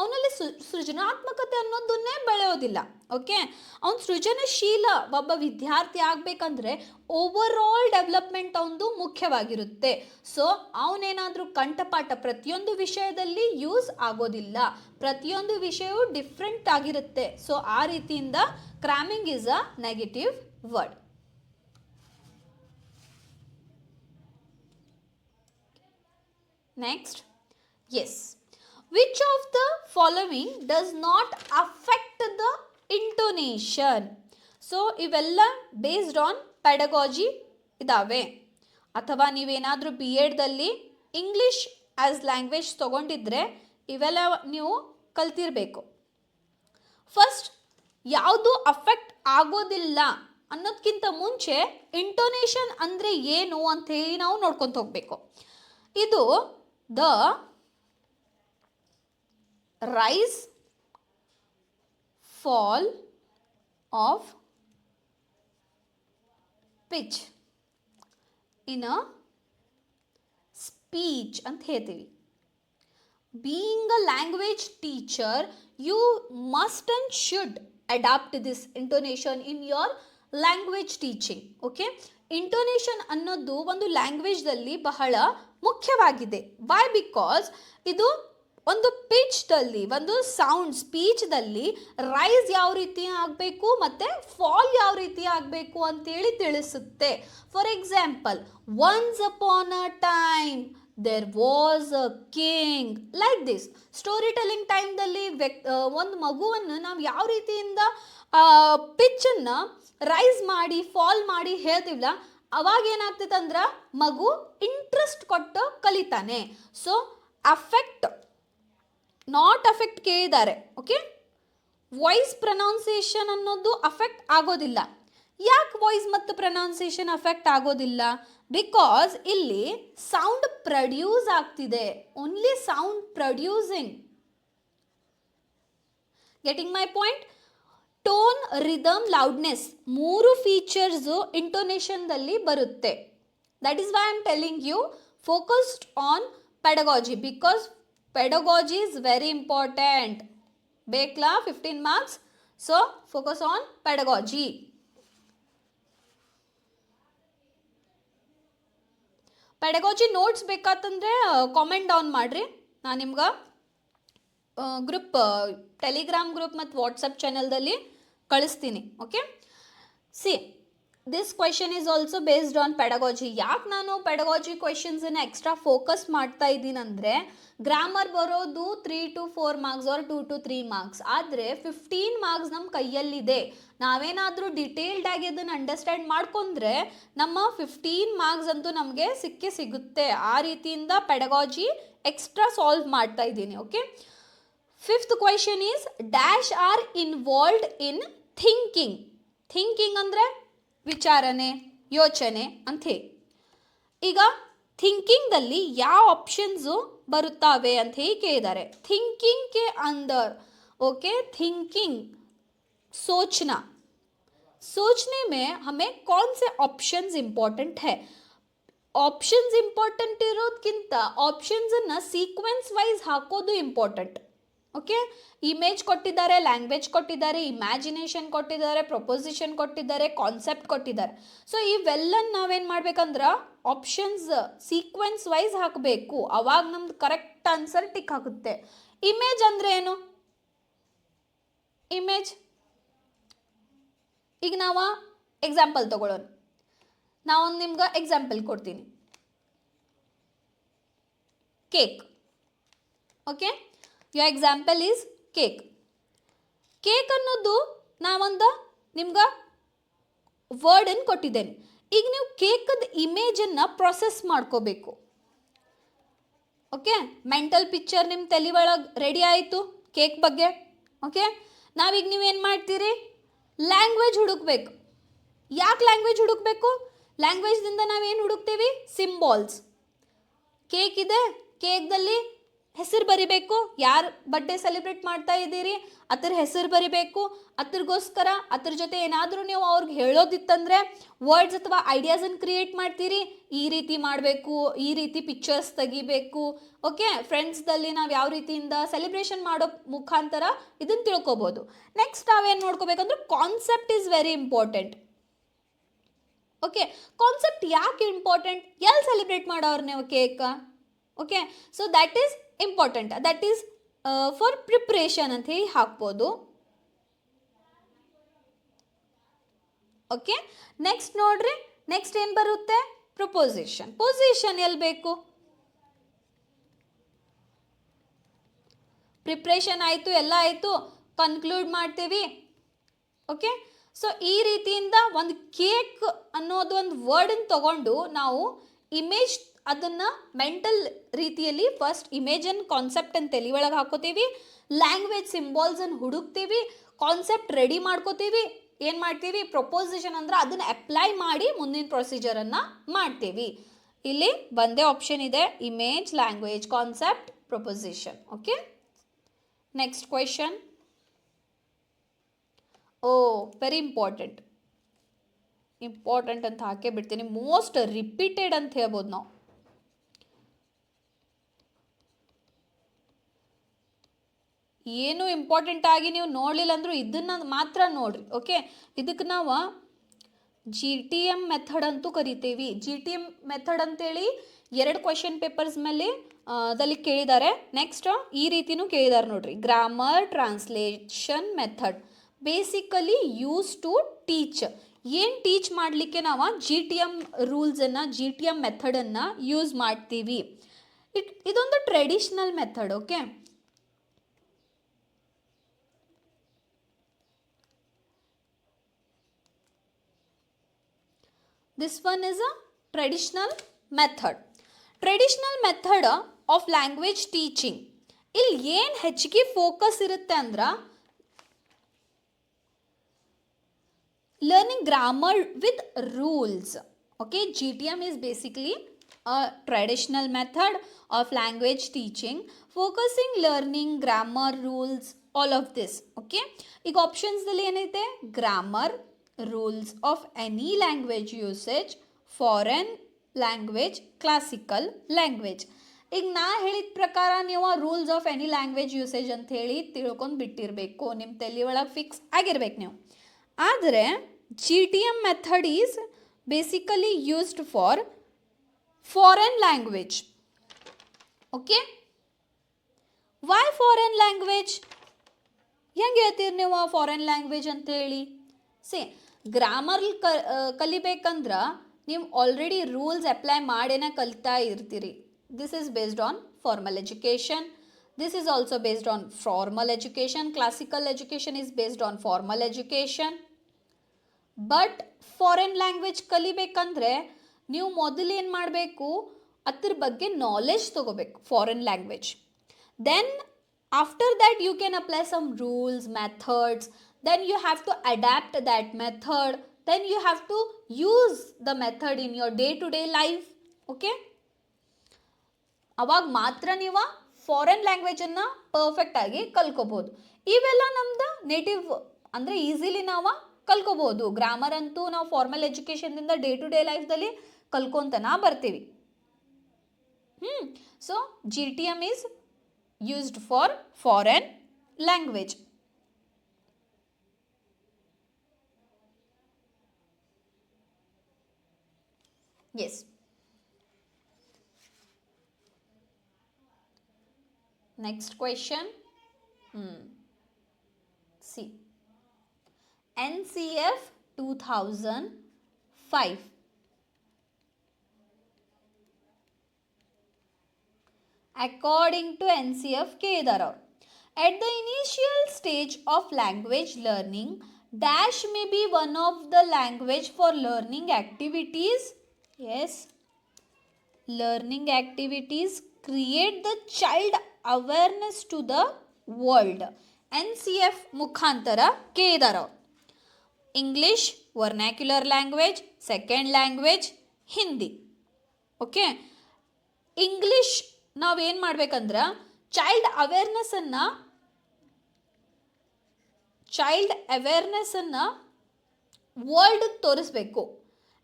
ಅವನಲ್ಲಿ ಸೃಜನಾತ್ಮಕತೆ ಅನ್ನೋದನ್ನೇ ಬೆಳೆಯೋದಿಲ್ಲ. ಓಕೆ, ಅವನು ಸೃಜನಶೀಲ ಒಬ್ಬ ವಿದ್ಯಾರ್ಥಿ ಆಗಬೇಕಂದ್ರೆ ಓವರ್ ಆಲ್ ಡೆವಲಪ್ಮೆಂಟ್ ಅವನದು ಮುಖ್ಯವಾಗಿರುತ್ತೆ. ಸೊ ಅವನೇನಾದರೂ ಕಂಠಪಾಠ ಪ್ರತಿಯೊಂದು ವಿಷಯದಲ್ಲಿ ಯೂಸ್ ಆಗೋದಿಲ್ಲ, ಪ್ರತಿಯೊಂದು ವಿಷಯವು ಡಿಫ್ರೆಂಟ್ ಆಗಿರುತ್ತೆ. ಸೊ ಆ ರೀತಿಯಿಂದ cramming is a negative word. Next, yes, which of the following does not affect the intonation. So ಇವೆಲ್ಲ ಬೇಸ್ಡ್ ಆನ್ ಪೆಡಗಾಜಿ ಇದ್ದಾವೆ. ಅಥವಾ ನೀವೇನಾದರೂ ಬಿ ಎಡ್ದಲ್ಲಿ ಇಂಗ್ಲೀಷ್ ಆ್ಯಸ್ ಲ್ಯಾಂಗ್ವೇಜ್ ತೊಗೊಂಡಿದ್ರೆ ಇವೆಲ್ಲ ನೀವು ಕಲ್ತಿರಬೇಕು. ಫಸ್ಟ್ ಯಾವುದು ಅಫೆಕ್ಟ್ ಆಗೋದಿಲ್ಲ ಅನ್ನೋದಕ್ಕಿಂತ ಮುಂಚೆ ಇಂಟೋನೇಷನ್ ಅಂದರೆ ಏನು ಅಂತ ಹೇಳಿ ನಾವು ನೋಡ್ಕೊತ ಹೋಗಬೇಕು. ಇದು the rise fall of pitch in a speech ಅಂತ ಹೇಳ್ತೀವಿ. Being a language teacher, you must and should adapt this intonation in your language teaching. Okay, intonation ಅನ್ನೋದು ಒಂದು ಲ್ಯಾಂಗ್ವೇಜ್ದಲ್ಲಿ ಬಹಳ ಮುಖ್ಯವಾಗಿದೆ. ವೈ? ಬಿಕಾಸ್ ಇದು ಒಂದು ಪಿಚ್ದಲ್ಲಿ, ಒಂದು ಸೌಂಡ್ ಸ್ಪೀಚ್ದಲ್ಲಿ ರೈಸ್ ಯಾವ ರೀತಿ ಆಗಬೇಕು ಮತ್ತು ಫಾಲ್ ಯಾವ ರೀತಿ ಆಗಬೇಕು ಅಂತೇಳಿ ತಿಳಿಸುತ್ತೆ. For example, once upon a time there was a king, like this. Story telling ಟೈಮ್ದಲ್ಲಿ ಒಂದು ಮಗುವನ್ನು ನಾವು ಯಾವ ರೀತಿಯಿಂದ ಪಿಚ್ಚನ್ನು ರೈಸ್ ಮಾಡಿ ಫಾಲ್ ಮಾಡಿ ಹೇಳ್ತೀವಲ್ಲ, ಅವಾಗ ಏನಾಗ್ತೈತೆ ಅಂದ್ರೆ ಮಗು ಇಂಟ್ರೆಸ್ಟ್ ಕೊಟ್ಟು ಕಲಿತಾನೆ. ಸೊ ಅಫೆಕ್ಟ್ ನಾಟ್ ಅಫೆಕ್ಟ್ ಕೇಳಿದ್ದಾರೆ. ಓಕೆ, ವಾಯ್ಸ್ ಪ್ರೊನೌನ್ಸಿಯೇಷನ್ ಅನ್ನೋದು ಅಫೆಕ್ಟ್ ಆಗೋದಿಲ್ಲ. ಯಾಕೆ ವಾಯ್ಸ್ ಮತ್ತು ಪ್ರೊನೌನ್ಸಿಯೇಷನ್ ಅಫೆಕ್ಟ್ ಆಗೋದಿಲ್ಲ? ಬಿಕಾಸ್ ಇಲ್ಲಿ ಸೌಂಡ್ ಪ್ರೊಡ್ಯೂಸ್ ಆಗ್ತಿದೆ. Only sound producing. Getting my point? Tone, rhythm, loudness ಮೂರು ಫೀಚರ್ಸು ಇಂಟೋನೇಷನ್ದಲ್ಲಿ ಬರುತ್ತೆ. That is why I am telling you focused on pedagogy, because pedagogy is very important. ಬೇಕಲ್ಲ 15 marks. So focus on pedagogy. pedagogy notes ಬೇಕಾತಂದ್ರೆ comment down ಮಾಡ್ರಿ. ನಾನು ನಿಮ್ಗೆ group, Telegram group ಮತ್ತು WhatsApp ಚಾನಲ್ದಲ್ಲಿ ಕಳಿಸ್ತೀನಿ. Okay, see this question is also based on pedagogy. ಯಾಕೆ ನಾನು ಪೆಡಗಾಜಿ ಕ್ವೆಶನ್ಸನ್ನು ಎಕ್ಸ್ಟ್ರಾ ಫೋಕಸ್ ಮಾಡ್ತಾ ಇದ್ದೀನಿ ಅಂದರೆ, ಗ್ರಾಮರ್ ಬರೋದು 3 to 4 marks R 2 to 3 marks. ಆದರೆ 15 marks ನಮ್ಮ ಕೈಯಲ್ಲಿದೆ. ನಾವೇನಾದರೂ ಡಿಟೇಲ್ಡ್ ಆಗಿ ಅದನ್ನು ಅಂಡರ್ಸ್ಟ್ಯಾಂಡ್ ಮಾಡ್ಕೊಂಡ್ರೆ ನಮ್ಮ 15 marks ಅಂತೂ ನಮಗೆ ಸಿಕ್ಕೇ ಸಿಗುತ್ತೆ. ಆ ರೀತಿಯಿಂದ ಪೆಡಗಾಜಿ ಎಕ್ಸ್ಟ್ರಾ ಸಾಲ್ವ್ ಮಾಡ್ತಾ ಇದ್ದೀನಿ. Okay, fifth question is dash are involved in thinking. Thinking ಅಂದರೆ ವಿಚಾರಣೆ, ಯೋಚನೆ ಅಂತ ಹೇಳಿ. ಈಗ ಥಿಂಕಿಂಗ್ದಲ್ಲಿ ಯಾವ ಆಪ್ಷನ್ಸು ಬರುತ್ತವೆ ಅಂತ ಹೇಳಿ ಕೇಳಿದ್ದಾರೆ. ಥಿಂಕಿಂಗ್ ಕೆ अंदर, ओके, थिंकिंग सोचना, सोचने में हमें कौन से ऑप्शंस इंपॉर्टेंट है? ऑप्शंस इंपॉर्टेंट ಇರೋದಕ್ಕಿಂತ ಆಪ್ಷನ್ಸನ್ನು ಸೀಕ್ವೆನ್ಸ್ ವೈಸ್ ಹಾಕೋದು ಇಂಪಾರ್ಟೆಂಟ್. ಓಕೆ, ಇಮೇಜ್ ಕೊಟ್ಟಿದ್ದಾರೆ, ಲ್ಯಾಂಗ್ವೇಜ್ ಕೊಟ್ಟಿದ್ದಾರೆ, ಇಮ್ಯಾಜಿನೇಷನ್ ಕೊಟ್ಟಿದ್ದಾರೆ, ಪ್ರೊಪೊಸಿಷನ್ ಕೊಟ್ಟಿದ್ದಾರೆ, ಕಾನ್ಸೆಪ್ಟ್ ಕೊಟ್ಟಿದ್ದಾರೆ. ಸೊ ಇವೆಲ್ಲ ನಾವೇನು ಮಾಡ್ಬೇಕಂದ್ರೆ ಆಪ್ಷನ್ಸ್ ಸೀಕ್ವೆನ್ಸ್ ವೈಸ್ ಹಾಕಬೇಕು. ಅವಾಗ ನಮ್ದು ಕರೆಕ್ಟ್ ಆನ್ಸರ್ ಟಿಕ್ ಆಗುತ್ತೆ. ಇಮೇಜ್ ಅಂದರೆ ಏನು? ಇಮೇಜ್, ಈಗ ನಾವು ಎಕ್ಸಾಂಪಲ್ ತಗೊಳ್ಳೋಣ. ನಾವೊಂದು ನಿಮ್ಗೆ ಎಕ್ಸಾಂಪಲ್ ಕೊಡ್ತೀನಿ. Cake. Okay, your example is cake. Cake ಅನ್ನೋದು ನಾವೊಂದು ನಿಮ್ಗೆ ವರ್ಡನ್ನು ಕೊಟ್ಟಿದ್ದೇನೆ. ಈಗ ನೀವು ಕೇಕದ ಇಮೇಜನ್ನು ಪ್ರೊಸೆಸ್ ಮಾಡ್ಕೋಬೇಕು. ಓಕೆ, ಮೆಂಟಲ್ ಪಿಕ್ಚರ್ ನಿಮ್ಮ ತಲೆ ಒಳಗೆ ರೆಡಿ ಆಯಿತು ಕೇಕ್ ಬಗ್ಗೆ. ಓಕೆ, ನಾವೀಗ ನೀವೇನು ಮಾಡ್ತೀರಿ? ಲ್ಯಾಂಗ್ವೇಜ್ ಹುಡುಕ್ಬೇಕು. ಯಾಕೆ ಲ್ಯಾಂಗ್ವೇಜ್ ಹುಡುಕ್ಬೇಕು? ಲ್ಯಾಂಗ್ವೇಜ್ದಿಂದ ನಾವೇನು ಹುಡುಕ್ತೀವಿ? ಸಿಂಬಾಲ್ಸ್. ಕೇಕ್ ಇದೆ, ಕೇಕ್ದಲ್ಲಿ ಹೆಸರು ಬರಿಬೇಕು. ಯಾರು ಬರ್ಡೇ ಸೆಲೆಬ್ರೇಟ್ ಮಾಡ್ತಾ ಇದ್ದೀರಿ ಅದ್ರ ಹೆಸರು ಬರಿಬೇಕು. ಅದ್ರಗೋಸ್ಕರ ಅದ್ರ ಜೊತೆ ಏನಾದರೂ ನೀವು ಅವ್ರಿಗೆ ಹೇಳೋದಿತ್ತಂದರೆ ವರ್ಡ್ಸ್ ಅಥವಾ ಐಡಿಯಾಸನ್ನು ಕ್ರಿಯೇಟ್ ಮಾಡ್ತೀರಿ. ಈ ರೀತಿ ಮಾಡಬೇಕು, ಈ ರೀತಿ ಪಿಕ್ಚರ್ಸ್ ತೆಗಿಬೇಕು. ಓಕೆ, ಫ್ರೆಂಡ್ಸ್ದಲ್ಲಿ ನಾವು ಯಾವ ರೀತಿಯಿಂದ ಸೆಲೆಬ್ರೇಷನ್ ಮಾಡೋ ಮುಖಾಂತರ ಇದನ್ನು ತಿಳ್ಕೊಬೋದು. ನೆಕ್ಸ್ಟ್ ನಾವೇನು ನೋಡ್ಕೋಬೇಕಂದ್ರೆ concept is very important. Okay, concept ಯಾಕೆ ಇಂಪಾರ್ಟೆಂಟ್? ಎಲ್ಲಿ ಸೆಲೆಬ್ರೇಟ್ ಮಾಡೋರು ನೀವು cake? Okay, so that is important. That is for preparation ಅಂತ ಹೇಳಿ ಹಾಕ್ಬೋದು. ಓಕೆ, ನೆಕ್ಸ್ಟ್ ನೋಡ್ರಿ, ನೆಕ್ಸ್ಟ್ ಏನು ಬರುತ್ತೆ? ಪ್ರೊಪೊಸಿಷನ್. ಪೊಸಿಷನ್ ಎಲ್ಲಿ ಬೇಕು? ಪ್ರಿಪ್ರೇಷನ್ ಆಯಿತು, ಎಲ್ಲ ಆಯಿತು, ಕನ್ಕ್ಲೂಡ್ ಮಾಡ್ತೀವಿ. ಓಕೆ. ಸೊ ಈ ರೀತಿಯಿಂದ ಒಂದು ಕೇಕ್ ಅನ್ನೋದು ಒಂದು ವರ್ಡನ್ನು ತಗೊಂಡು ನಾವು ಇಮೇಜ್ ಅದನ್ನು ಮೆಂಟಲ್ ರೀತಿಯಲ್ಲಿ ಫಸ್ಟ್ ಇಮೇಜನ್ನು ಕಾನ್ಸೆಪ್ಟನ್ನು ತಲೆ ಒಳಗೆ ಹಾಕೋತೀವಿ, ಲ್ಯಾಂಗ್ವೇಜ್ ಸಿಂಬಾಲ್ಸನ್ನು ಹುಡುಕ್ತೀವಿ, ಕಾನ್ಸೆಪ್ಟ್ ರೆಡಿ ಮಾಡ್ಕೋತೀವಿ, ಏನು ಮಾಡ್ತೀವಿ ಪ್ರೊಪೋಸಿಷನ್ ಅಂದ್ರೆ ಅದನ್ನು ಅಪ್ಲೈ ಮಾಡಿ ಮುಂದಿನ ಪ್ರೊಸೀಜರನ್ನು ಮಾಡ್ತೀವಿ. ಇಲ್ಲಿ ಒಂದೇ ಆಪ್ಷನ್ ಇದೆ, image, language, concept, proposition. Okay. Next question. Oh very important ಅಂತ ಹಾಕೇ ಬಿಡ್ತೀನಿ, ಮೋಸ್ಟ್ ರಿಪೀಟೆಡ್ ಅಂತ ಹೇಳ್ಬೋದು ನಾವು. ಏನು ಇಂಪಾರ್ಟೆಂಟ್ ಆಗಿ ನೀವು ನೋಡಲಿಲ್ಲ ಅಂದರೂ ಇದನ್ನು ಮಾತ್ರ ನೋಡ್ರಿ. ಓಕೆ. ಇದಕ್ಕೆ ನಾವು GTM ಮೆಥಡ್ ಅಂತೂ ಕರಿತೀವಿ. GTM ಮೆಥಡ್ ಅಂತೇಳಿ 2 ಕ್ವೆಶನ್ ಪೇಪರ್ಸ್ ಮೇಲೆ ದಲ್ಲಿ ಕೇಳಿದ್ದಾರೆ. ನೆಕ್ಸ್ಟ್ ಈ ರೀತಿನೂ ಕೇಳಿದ್ದಾರೆ ನೋಡ್ರಿ, grammar translation method basically use to teach. ಏನು ಟೀಚ್ ಮಾಡಲಿಕ್ಕೆ ನಾವು GTM ರೂಲ್ಸನ್ನು, GTM ಮೆಥಡನ್ನು ಯೂಸ್ ಮಾಡ್ತೀವಿ. ಇದೊಂದು traditional method. Okay. This one is a traditional method. Traditional method of language teaching. ಇಲ್ಲಿ ಏನು ಹೆಚ್ಚಿಗೆ ಫೋಕಸ್ ಇರುತ್ತೆ ಅಂದ್ರೆ learning grammar with rules. Okay, GTM is basically a traditional method of language teaching focusing learning grammar rules, all of this. Okay, ಈಗ ಆಪ್ಷನ್ಸ್ದಲ್ಲಿ ಏನೈತೆ, grammar, rules of any language usage, foreign language, classical language. ಈಗ ನಾ ಹೇಳಿದ ಪ್ರಕಾರ ನೀವು rules of any language usage ಅಂತ ಹೇಳಿ ತಿಳ್ಕೊಂಡು ಬಿಟ್ಟಿರಬೇಕು, ನಿಮ್ಮ ತಲೆ ಒಳಗೆ ಫಿಕ್ಸ್ ಆಗಿರ್ಬೇಕು ನೀವು. ಆದರೆ GTM method is basically used for foreign language. Okay. Why foreign language? ಹೆಂಗೆ ಹೇಳ್ತೀರಿ ನೀವು ಫಾರೆನ್ ಲ್ಯಾಂಗ್ವೇಜ್ ಅಂತೇಳಿ? ಸಿ, ಗ್ರಾಮರ್ ಕಲಿಬೇಕಂದ್ರೆ ನೀವು ಆಲ್ರೆಡಿ ರೂಲ್ಸ್ ಅಪ್ಲೈ ಮಾಡೇನೆ ಕಲಿತಾ ಇರ್ತೀರಿ. This is based on formal education. This is also based on formal education. Classical education is based on formal education. But foreign language ಕಲಿಬೇಕಂದ್ರೆ ನೀವು ಮೊದಲು ಏನು ಮಾಡಬೇಕು, ಅದ್ರ ಬಗ್ಗೆ ನಾಲೆಜ್ ತೊಗೋಬೇಕು, foreign language. Then after that you can apply some rules, methods. Then you have to adapt that method. Then you have to use the method in your day-to-day life. Okay? ಅವಾಗ ಮಾತ್ರ ನೀವು foreign ಲ್ಯಾಂಗ್ವೇಜನ್ನು perfect ಆಗಿ ಕಲ್ಕೋಬೋದು. ಇವೆಲ್ಲ ನಮ್ದು native ಅಂದರೆ easily ನಾವು ಕಲ್ಕೋಬೋದು. Grammar ಅಂತೂ ನಾವು ಫಾರ್ಮಲ್ ಎಜುಕೇಷನ್ದಿಂದ ಡೇ-ಟು-ಡೇ ಲೈಫ್ದಲ್ಲಿ ಕಲ್ಕೊತನ ಬರ್ತೀವಿ. So GTM is used for foreign language. Yes. Next question. See. NCF 2005. According to NCF Kedar, at the initial stage of language learning, dash may be one of the language for learning activities. Yes, learning activities create the child awareness to the world. NCF ಮುಖಾಂತರ ಕೇದಾರ. English vernacular language, second language Hindi. Okay. English ನಾವೇನು ಮಾಡ್ಬೇಕಂದ್ರೆ child ಅವೇರ್ನೆಸ್ಸನ್ನು world ತೋರಿಸ್ಬೇಕು.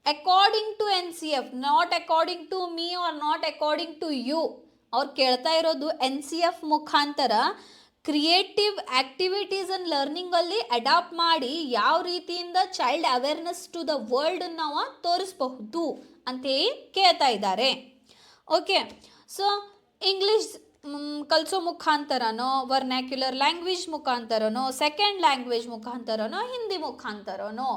According to NCF, not according to me or not according to you. ಅವ್ರು ಕೇಳ್ತಾ ಇರೋದು NCF ಮುಖಾಂತರ ಕ್ರಿಯೇಟಿವ್ ಆ್ಯಕ್ಟಿವಿಟೀಸನ್ನು ಲರ್ನಿಂಗಲ್ಲಿ ಅಡಾಪ್ಟ್ ಮಾಡಿ ಯಾವ ರೀತಿಯಿಂದ child awareness to the world ನಾವು ತೋರಿಸಬಹುದು ಅಂತೇಳಿ ಕೇಳ್ತಾ ಇದ್ದಾರೆ. ಓಕೆ. ಸೊ ಇಂಗ್ಲೀಷ್ ಕಲಿಸೋ ಮುಖಾಂತರನೋ, ವರ್ನ್ಯಾಕ್ಯುಲರ್ ಲ್ಯಾಂಗ್ವೇಜ್ ಮುಖಾಂತರನೋ, ಸೆಕೆಂಡ್ ಲ್ಯಾಂಗ್ವೇಜ್ ಮುಖಾಂತರನೋ, ಹಿಂದಿ ಮುಖಾಂತರನೋ,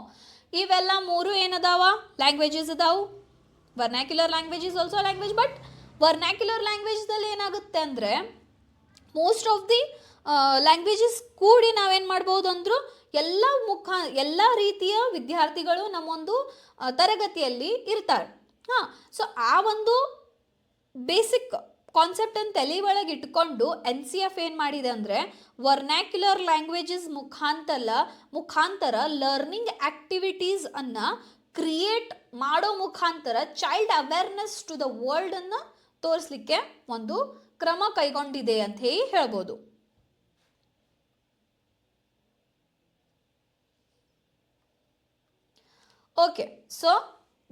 ಇವೆಲ್ಲ ಮೂರು ಏನದಾವ ಲ್ಯಾಂಗ್ವೇಜಸ್ ಅದಾವು. Vernacular language is also language. But vernacular ಲ್ಯಾಂಗ್ವೇಜ್ದಲ್ಲಿ ಏನಾಗುತ್ತೆ ಅಂದರೆ ಮೋಸ್ಟ್ ಆಫ್ ದಿ ಲ್ಯಾಂಗ್ವೇಜಸ್ ಕೂಡಿ ನಾವೇನು ಮಾಡ್ಬೋದು ಅಂದರು ಎಲ್ಲ ರೀತಿಯ ವಿದ್ಯಾರ್ಥಿಗಳು ನಮ್ಮೊಂದು ತರಗತಿಯಲ್ಲಿ ಇರ್ತಾರೆ. ಹಾಂ, ಸೊ ಆ ಒಂದು ಬೇಸಿಕ್ ಕಾನ್ಸೆಪ್ಟನ್ನು ತಲೆ ಒಳಗೆ ಇಟ್ಕೊಂಡು NCF ಏನು ಮಾಡಿದೆ ಅಂದರೆ ವರ್ನ್ಯಾಕ್ಯುಲರ್ ಲ್ಯಾಂಗ್ವೇಜಸ್ ಮುಖಾಂತರ ಲರ್ನಿಂಗ್ ಆ್ಯಕ್ಟಿವಿಟೀಸ್ ಅನ್ನು ಕ್ರಿಯೇಟ್ ಮಾಡೋ ಮುಖಾಂತರ ಚೈಲ್ಡ್ ಅವೇರ್ನೆಸ್ ಟು ದ ವರ್ಲ್ಡನ್ನು ತೋರಿಸ್ಲಿಕ್ಕೆ ಒಂದು ಕ್ರಮ ಕೈಗೊಂಡಿದೆ ಅಂತ ಹೇಳಿ ಹೇಳ್ಬೋದು. Okay, so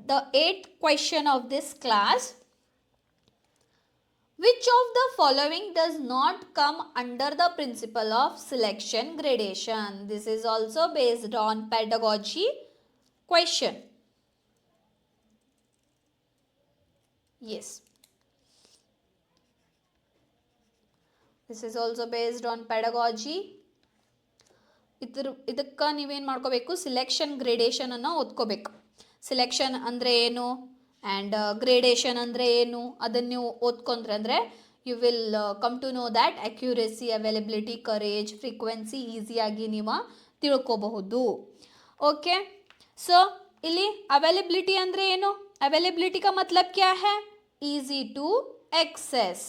the 8th question of this class: which of the following does not come under the principle of selection gradation? This is also based on pedagogy question. Yes, this is also based on pedagogy. ಇದಕ್ಕೆ ನೀವೇನು ಮಾಡ್ಕೋಬೇಕು, selection ಗ್ರೇಡೇಷನನ್ನು ಓದ್ಕೋಬೇಕು. Selection ಅಂದರೆ ಏನು and gradation ಅಂದರೆ ಏನು ಅದನ್ನು ನೀವು ಓದ್ಕೊಂಡ್ರೆ ಅಂದರೆ you will come to know that accuracy, availability, courage, frequency ಈಸಿಯಾಗಿ ನೀವು ತಿಳ್ಕೋಬಹುದು. ಓಕೆ, ಸೊ ಇಲ್ಲಿ ಅವೈಲಬಿಲಿಟಿ ಅಂದರೆ ಏನು? ಅವೈಲಬಿಲಿಟಿ का मतलब क्या है? Easy to access.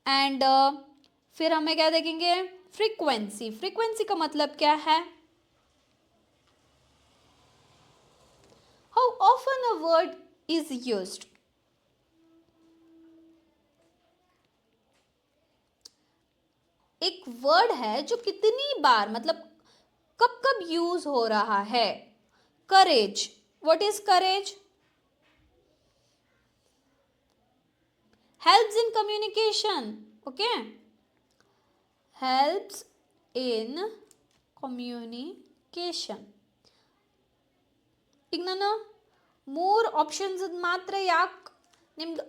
एंड फिर हमें क्या देखेंगे? फ्रीक्वेंसी. फ्रीक्वेंसी का मतलब क्या है? How often a word is used. एक वर्ड है जो कितनी बार, मतलब कब कब यूज हो रहा है. Courage. What is courage? helps in communication. Okay, helps in communication. ಈಗ ನಾನು 3 ಆಪ್ಷನ್ಸ್ ಮಾತ್ರ ಯಾಕೆ ನಿಮ್ಗೆ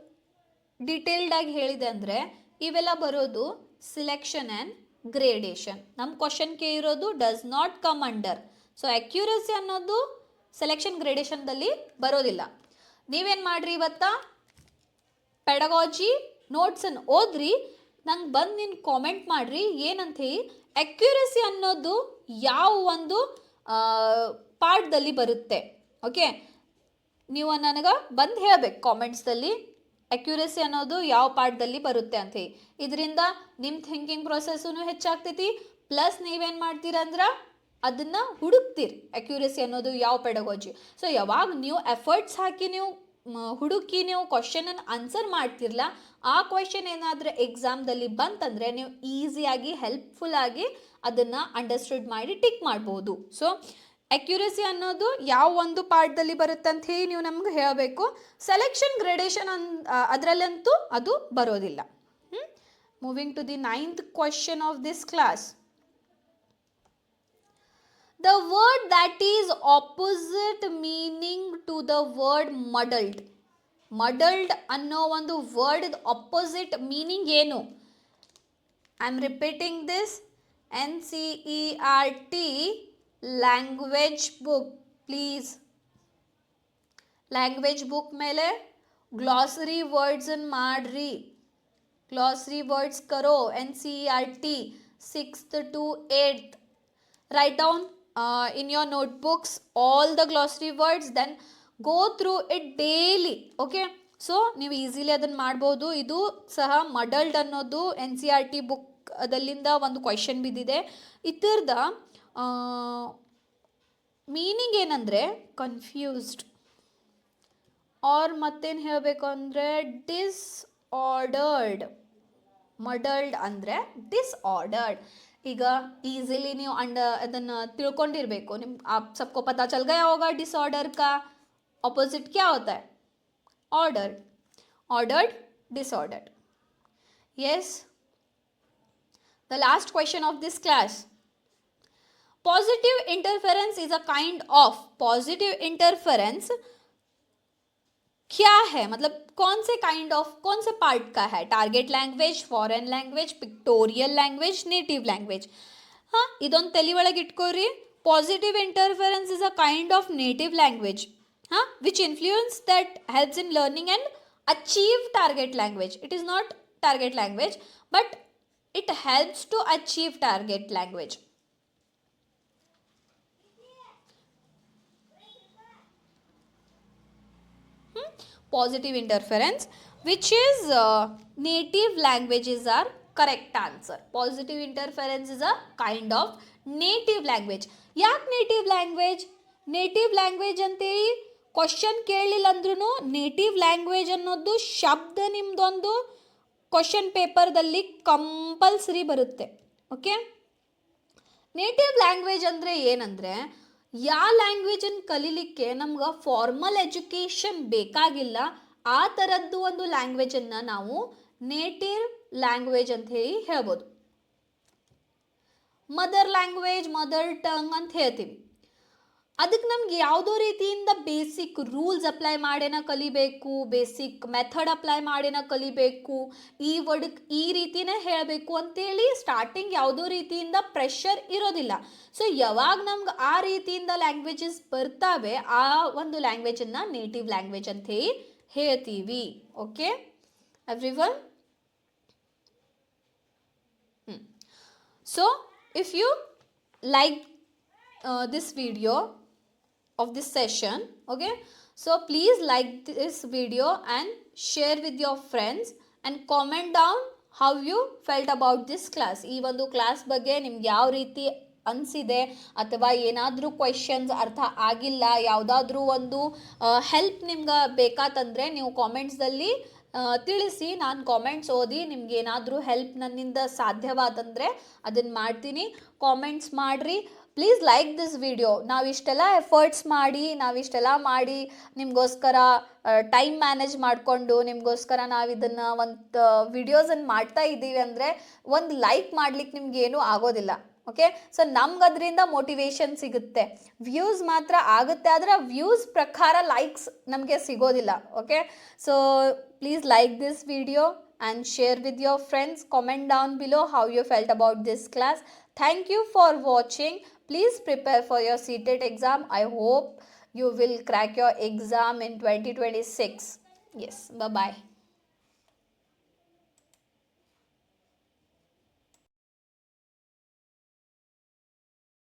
ಡೀಟೇಲ್ಡಾಗಿ ಹೇಳಿದೆ ಅಂದರೆ ಇವೆಲ್ಲ ಬರೋದು ಸಿಲೆಕ್ಷನ್ ಆ್ಯಂಡ್ ಗ್ರೇಡೇಷನ್. ನಮ್ಮ ಕ್ವಶನ್ ಕೇಳಿರೋದು does not come under. So accuracy ಅನ್ನೋದು ಸೆಲೆಕ್ಷನ್ ಗ್ರೇಡೇಷನ್ದಲ್ಲಿ ಬರೋದಿಲ್ಲ. ನೀವೇನು ಮಾಡಿರಿ, ಇವತ್ತು ಪೆಡಗಾಜಿ ನೋಟ್ಸನ್ನು ಓದ್ರಿ, ನಂಗೆ ಬಂದು ನೀನು ಕಾಮೆಂಟ್ ಮಾಡಿರಿ ಏನಂತ ಹೇಳಿ, ಅಕ್ಯುರಸಿ ಅನ್ನೋದು ಯಾವ ಒಂದು ಪಾರ್ಟ್ದಲ್ಲಿ ಬರುತ್ತೆ. ಓಕೆ, ನೀವು ನನಗೆ ಬಂದು ಹೇಳಬೇಕು ಕಾಮೆಂಟ್ಸ್ದಲ್ಲಿ ಅಕ್ಯುರಸಿ ಅನ್ನೋದು ಯಾವ ಪಾರ್ಟ್ದಲ್ಲಿ ಬರುತ್ತೆ ಅಂತ ಹೇಳಿ. ಇದರಿಂದ ನಿಮ್ಮ ಥಿಂಕಿಂಗ್ ಪ್ರೊಸೆಸ್ಸೂ ಹೆಚ್ಚಾಗ್ತೈತಿ, ಪ್ಲಸ್ ನೀವೇನು ಮಾಡ್ತೀರಂದ್ರೆ ಅದನ್ನು ಹುಡುಕ್ತೀರಿ ಅಕ್ಯುರಸಿ ಅನ್ನೋದು ಯಾವ ಪೆಡಗಾಜಿ. ಸೊ ಯಾವಾಗ ನೀವು ಎಫರ್ಟ್ಸ್ ಹಾಕಿ ನೀವು ಹುಡುಕಿ ನೀವು ಕ್ವಶನನ್ನು ಆನ್ಸರ್ ಮಾಡ್ತಿರಲ್ಲ, ಆ ಕ್ವಶನ್ ಏನಾದರೂ ಎಕ್ಸಾಮ್ದಲ್ಲಿ ಬಂತಂದರೆ ನೀವು ಈಸಿಯಾಗಿ ಹೆಲ್ಪ್ಫುಲ್ಲಾಗಿ ಅದನ್ನು ಅಂಡರ್ಸ್ಟ್ಯಾಂಡ್ ಮಾಡಿ ಟಿಕ್ ಮಾಡ್ಬೋದು. ಸೊ ಅಕ್ಯುರಸಿ ಅನ್ನೋದು ಯಾವ ಒಂದು ಪಾರ್ಟ್ದಲ್ಲಿ ಬರುತ್ತೆ ಅಂತ ಹೇಳಿ ನೀವು ನಮ್ಗೆ ಹೇಳಬೇಕು. ಸೆಲೆಕ್ಷನ್ ಗ್ರೇಡೇಷನ್ ಅದರಲ್ಲಂತೂ ಅದು ಬರೋದಿಲ್ಲ. Moving to the 9th question of this class. The word that is opposite meaning to the word muddled. Muddled ಅನ್ನೋ ಒಂದು ವರ್ಡ್ opposite meaning ಏನು? I am repeating this. NCERT language book. Please language book ಮೇಲೆ glossary words ಅನ್ನು ಮಾಡ್ರಿ. glossary words Karo. NCERT 6th to 8th. Write down in your notebooks all the glossary words, then go through it daily. Okay, so ನೀವು easily ಅದನ್ನು ಮಾಡ್ಬೋದು. ಇದು ಸಹ ಮಡಲ್ಡ್ ಅನ್ನೋದು NCERT book ಅದಲ್ಲಿಂದ ಒಂದು ಕ್ವೆಶನ್ ಬಿದ್ದಿದೆ. ಇದರದ ಮೀನಿಂಗ್ ಏನಂದರೆ ಕನ್ಫ್ಯೂಸ್ಡ್ ಆರ್ ಮತ್ತೇನು ಹೇಳಬೇಕು ಅಂದರೆ ಡಿಸ್ಆರ್ಡರ್ಡ್. ಮಡಲ್ಡ್ ಅಂದರೆ ಡಿಸ್ಆರ್ಡರ್ಡ್. ಈಗ ಈಸಿಲಿ ನೀವು ಅದನ್ನು ತಿಳ್ಕೊಂಡಿರಬೇಕು. ನಿಮ್ಗೆ आप सबको पता चल गया होगा डिसऑर्डर का ऑपोजिट क्या होता है? Ordered. Ordered, disordered. yes, the last question of this class. Positive interference is a kind of. positive interference क्या है, मतलब कौन से काइंड ऑफ, कौन से पार्ट का है? Target language, foreign language, pictorial language, native language. हाँ, ಇದೊಂದು ತಲೆ ಒಳಗೆ ಇಟ್ಕೋರಿ. Positive interference is a kind of native language, which influence that helps in learning and achieve target language. It is not target language, but it helps to achieve target language. Positive interference, which is native languages are correct answer. Positive interference is a kind of native language. ಯಾಕೆ native language? Native language ಅಂತೇಳಿ question ಕೇಳಲಿಲ್ಲ ಅಂದ್ರೂ native language ಅನ್ನೋದು ಶಬ್ದ ನಿಮ್ಮದೊಂದು question ಪೇಪರ್ದಲ್ಲಿ compulsory ಬರುತ್ತೆ. Okay, native language ಅಂದರೆ ಏನಂದರೆ, ಯಾವ ಲ್ಯಾಂಗ್ವೇಜನ್ನು ಕಲೀಲಿಕ್ಕೆ ನಮ್ಗೆ ಫಾರ್ಮಲ್ ಎಜುಕೇಷನ್ ಬೇಕಾಗಿಲ್ಲ, ಆ ಥರದ್ದು ಒಂದು ಲ್ಯಾಂಗ್ವೇಜನ್ನು ನಾವು ನೇಟಿವ್ ಲ್ಯಾಂಗ್ವೇಜ್ ಅಂತ ಹೇಳಿ ಹೇಳ್ಬೋದು. ಮದರ್ ಲ್ಯಾಂಗ್ವೇಜ್, ಮದರ್ ಟಂಗ್ ಅಂತ ಹೇಳ್ತೀವಿ. ಅದಕ್ಕೆ ನಮ್ಗೆ ಯಾವುದೋ ರೀತಿಯಿಂದ ಬೇಸಿಕ್ ರೂಲ್ಸ್ ಅಪ್ಲೈ ಮಾಡೇನ ಕಲಿಬೇಕು, ಬೇಸಿಕ್ ಮೆಥಡ್ ಅಪ್ಲೈ ಮಾಡೇನ ಕಲಿಬೇಕು, ಈ ವರ್ಡ್ಗೆ ಈ ರೀತಿನೇ ಹೇಳಬೇಕು ಅಂತೇಳಿ ಸ್ಟಾರ್ಟಿಂಗ್ ಯಾವುದೋ ರೀತಿಯಿಂದ ಪ್ರೆಷರ್ ಇರೋದಿಲ್ಲ. ಸೊ ಯಾವಾಗ ನಮ್ಗೆ ಆ ರೀತಿಯಿಂದ ಲ್ಯಾಂಗ್ವೇಜಸ್ ಬರ್ತಾವೆ, ಆ ಒಂದು ಲ್ಯಾಂಗ್ವೇಜನ್ನು ನೇಟಿವ್ ಲ್ಯಾಂಗ್ವೇಜ್ ಅಂತ ಹೇಳಿ ಹೇಳ್ತೀವಿ. Okay everyone? So if you like this video of this session, okay, so please like this video and share with your friends and comment down how you felt about this class. ಈ ಒಂದು class ಬಗ್ಗೆ ನಿಮ್ಗೆ ಯಾವ ರೀತಿ ಅನಿಸಿದೆ, ಅಥವಾ ಏನಾದರೂ questions ಅರ್ಥ ಆಗಿಲ್ಲ, ಯಾವುದಾದ್ರೂ ಒಂದು ಹೆಲ್ಪ್ ನಿಮ್ಗೆ ಬೇಕಾತಂದರೆ ನೀವು ಕಾಮೆಂಟ್ಸ್ದಲ್ಲಿ ತಿಳಿಸಿ. ನಾನು ಕಾಮೆಂಟ್ಸ್ ಓದಿ ನಿಮ್ಗೆ ಏನಾದರೂ ಹೆಲ್ಪ್ ನನ್ನಿಂದ ಸಾಧ್ಯವಾದಂದರೆ ಅದನ್ನು ಮಾಡ್ತೀನಿ. ಕಾಮೆಂಟ್ಸ್ ಮಾಡಿರಿ. Please like this video. ನಾವಿಷ್ಟೆಲ್ಲ ಎಫರ್ಟ್ಸ್ ಮಾಡಿ ನಿಮಗೋಸ್ಕರ ಟೈಮ್ ಮ್ಯಾನೇಜ್ ಮಾಡಿಕೊಂಡು ನಿಮಗೋಸ್ಕರ ನಾವು ಇದನ್ನು ಒಂದು ವಿಡಿಯೋಸನ್ನು ಮಾಡ್ತಾ ಇದ್ದೀವಿ ಅಂದರೆ ಒಂದು ಲೈಕ್ ಮಾಡ್ಲಿಕ್ಕೆ ನಿಮ್ಗೇನೂ ಆಗೋದಿಲ್ಲ. ಓಕೆ, ಸೊ ನಮ್ಗೆ ಅದರಿಂದ ಮೋಟಿವೇಶನ್ ಸಿಗುತ್ತೆ. ವ್ಯೂಸ್ ಮಾತ್ರ ಆಗುತ್ತೆ, ಆದರೆ ವ್ಯೂಸ್ ಪ್ರಕಾರ ಲೈಕ್ಸ್ ನಮಗೆ ಸಿಗೋದಿಲ್ಲ. Okay, so please like this video and share with your friends. Comment down below how you felt about this class. Thank you for watching. Please prepare for your CTET exam. I hope you will crack your exam in 2026. Yes, bye bye.